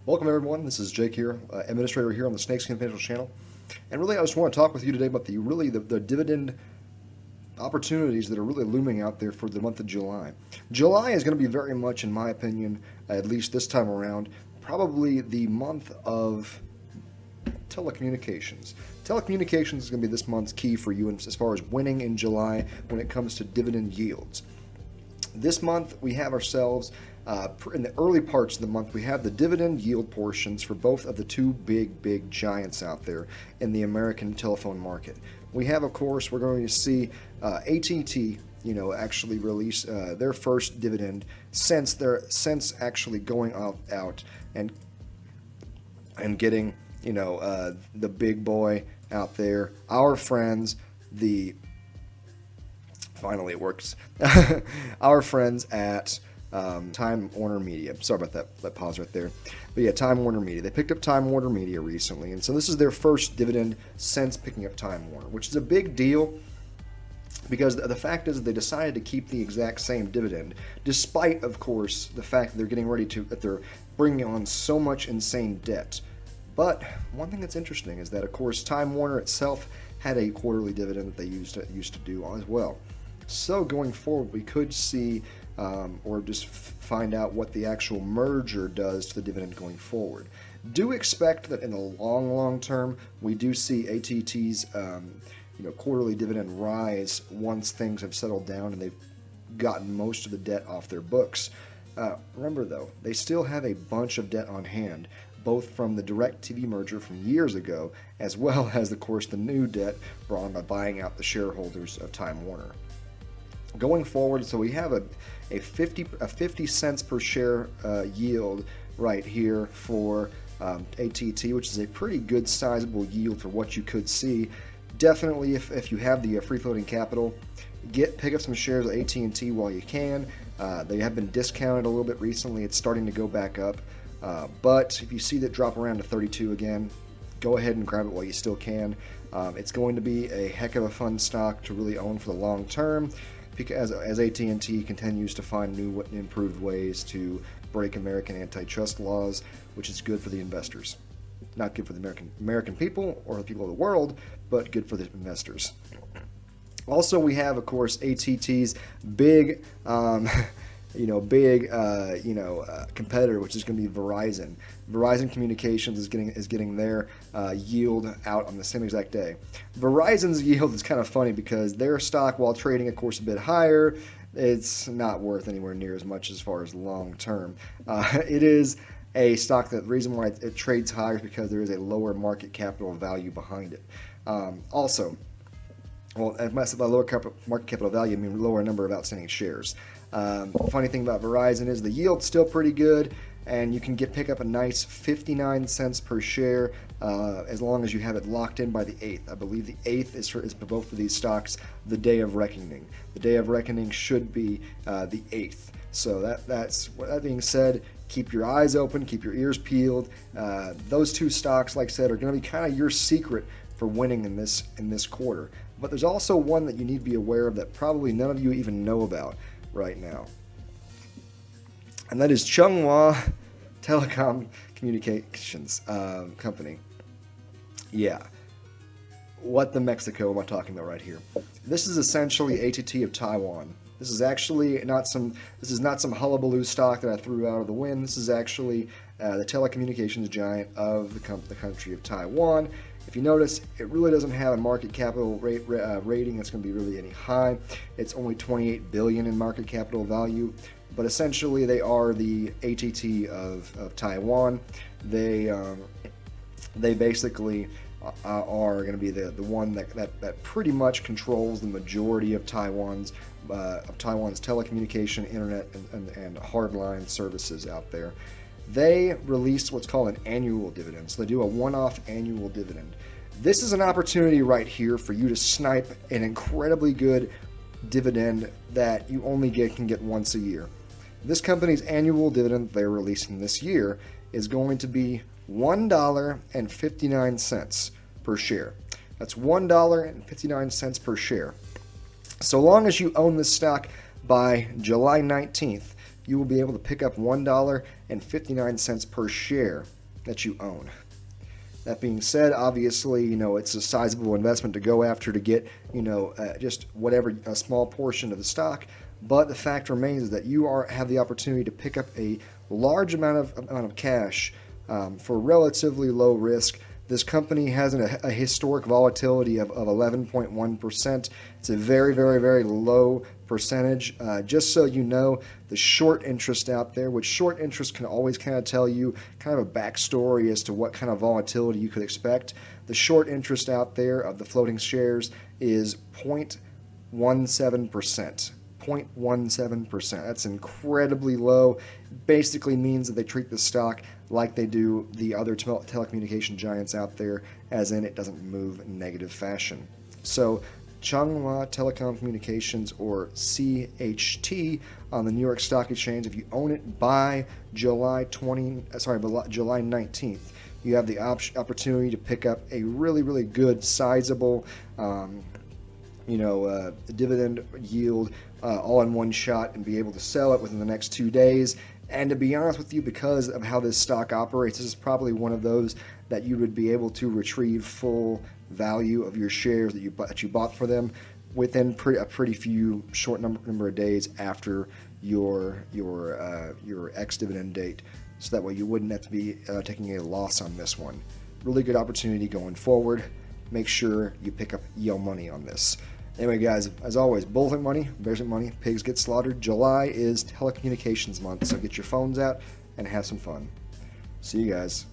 Welcome everyone, this is Jake here, administrator here on the Snakeskin Financial channel. And really I just want to talk with you today about the dividend opportunities that are really looming out there for the month of July. July is going to be very much, in my opinion, at least this time around, probably the month of telecommunications. Telecommunications is going to be this month's key for you as far as winning in July when it comes to dividend yields. This month we have ourselves, in the early parts of the month, we have the dividend yield portions for both of the two big giants out there in the American telephone market. We have, of course, we're going to see AT&T, actually release their first dividend since actually going out and getting, the big boy out there, our friends, finally it works. Our friends at Time Warner Media. Sorry about that pause right there. But yeah, Time Warner Media. They picked up Time Warner Media recently, and so this is their first dividend since picking up Time Warner, which is a big deal because the fact is that they decided to keep the exact same dividend, despite, of course, the fact that they're bringing on so much insane debt. But one thing that's interesting is that, of course, Time Warner itself had a quarterly dividend that they used to do as well. So going forward, we could see or just find out what the actual merger does to the dividend going forward. Do expect that in the long term, we do see AT&T's quarterly dividend rise once things have settled down and they've gotten most of the debt off their books. Remember though, they still have a bunch of debt on hand, both from the DirecTV merger from years ago, as well as, of course, the new debt brought on by buying out the shareholders of Time Warner. Going forward, so we have a 50 cents per share yield right here for AT&T, which is a pretty good sizable yield for what you could see. Definitely, if you have the free floating capital, pick up some shares of AT&T while you can. They have been discounted a little bit recently. It's starting to go back up, but if you see that drop around to 32 again, go ahead and grab it while you still can. It's going to be a heck of a fun stock to really own for the long term, because as AT&T continues to find new improved ways to break American antitrust laws, which is good for the investors. Not good for the American people or the people of the world, but good for the investors. Also, we have, of course, AT&T's big competitor, which is going to be Verizon. Verizon Communications is getting their yield out on the same exact day. Verizon's yield is kind of funny because their stock, while trading, of course, a bit higher, it's not worth anywhere near as much as far as long term. It is a stock that the reason why it trades higher is because there is a lower market capital value behind it. Also, well, by lower market capital value, I mean lower number of outstanding shares. Funny thing about Verizon is the yield's still pretty good, and you can pick up a nice 59 cents per share as long as you have it locked in by the 8th. I believe the 8th is for both of these stocks the day of reckoning. The day of reckoning should be the 8th. So that being said, keep your eyes open, keep your ears peeled. Those two stocks, like I said, are going to be kind of your secret for winning in this quarter. But there's also one that you need to be aware of that probably none of you even know about right now, and that is Chunghwa Telecom Communications Company. Yeah, what the Mexico am I talking about right here? This is essentially AT&T of Taiwan. This is actually not some hullabaloo stock that I threw out of the wind. This is actually the telecommunications giant of the country of Taiwan. If you notice, it really doesn't have a market capital rating that's going to be really any high. It's only $28 billion in market capital value, but essentially they are the AT&T of Taiwan. They basically are going to be the one that pretty much controls the majority of Taiwan's telecommunication, internet, and hardline services out there. They release what's called an annual dividend. So they do a one-off annual dividend. This is an opportunity right here for you to snipe an incredibly good dividend that you only can get once a year. This company's annual dividend they're releasing this year is going to be $1.59 per share. That's $1.59 per share. So long as you own this stock by July 19th, you will be able to pick up $1.59 per share that you own. That being said, obviously, it's a sizable investment to go after to get, just whatever, a small portion of the stock. But the fact remains that you have the opportunity to pick up a large amount of cash for relatively low risk. This company has a historic volatility of 11.1%. It's a very, very, very low percentage. Just so you know, the short interest out there, which short interest can always kind of tell you kind of a backstory as to what kind of volatility you could expect. The short interest out there of the floating shares is 0.17%. 0.17%. That's incredibly low. Basically means that they treat the stock like they do the other telecommunication giants out there, as in it doesn't move in negative fashion. So Chunghwa Telecom Communications, or CHT, on the New York Stock Exchange, if you own it by July 19th, you have the opportunity to pick up a really, really good, sizable dividend yield all in one shot and be able to sell it within the next 2 days. And to be honest with you, because of how this stock operates, this is probably one of those that you would be able to retrieve full value of your shares that you bought for them within a pretty few short number of days after your ex-dividend date. So that way you wouldn't have to be taking a loss on this one. Really good opportunity going forward. Make sure you pick up your money on this. Anyway, guys, as always, bulls make money, bears make money, pigs get slaughtered. July is telecommunications month, so get your phones out and have some fun. See you guys.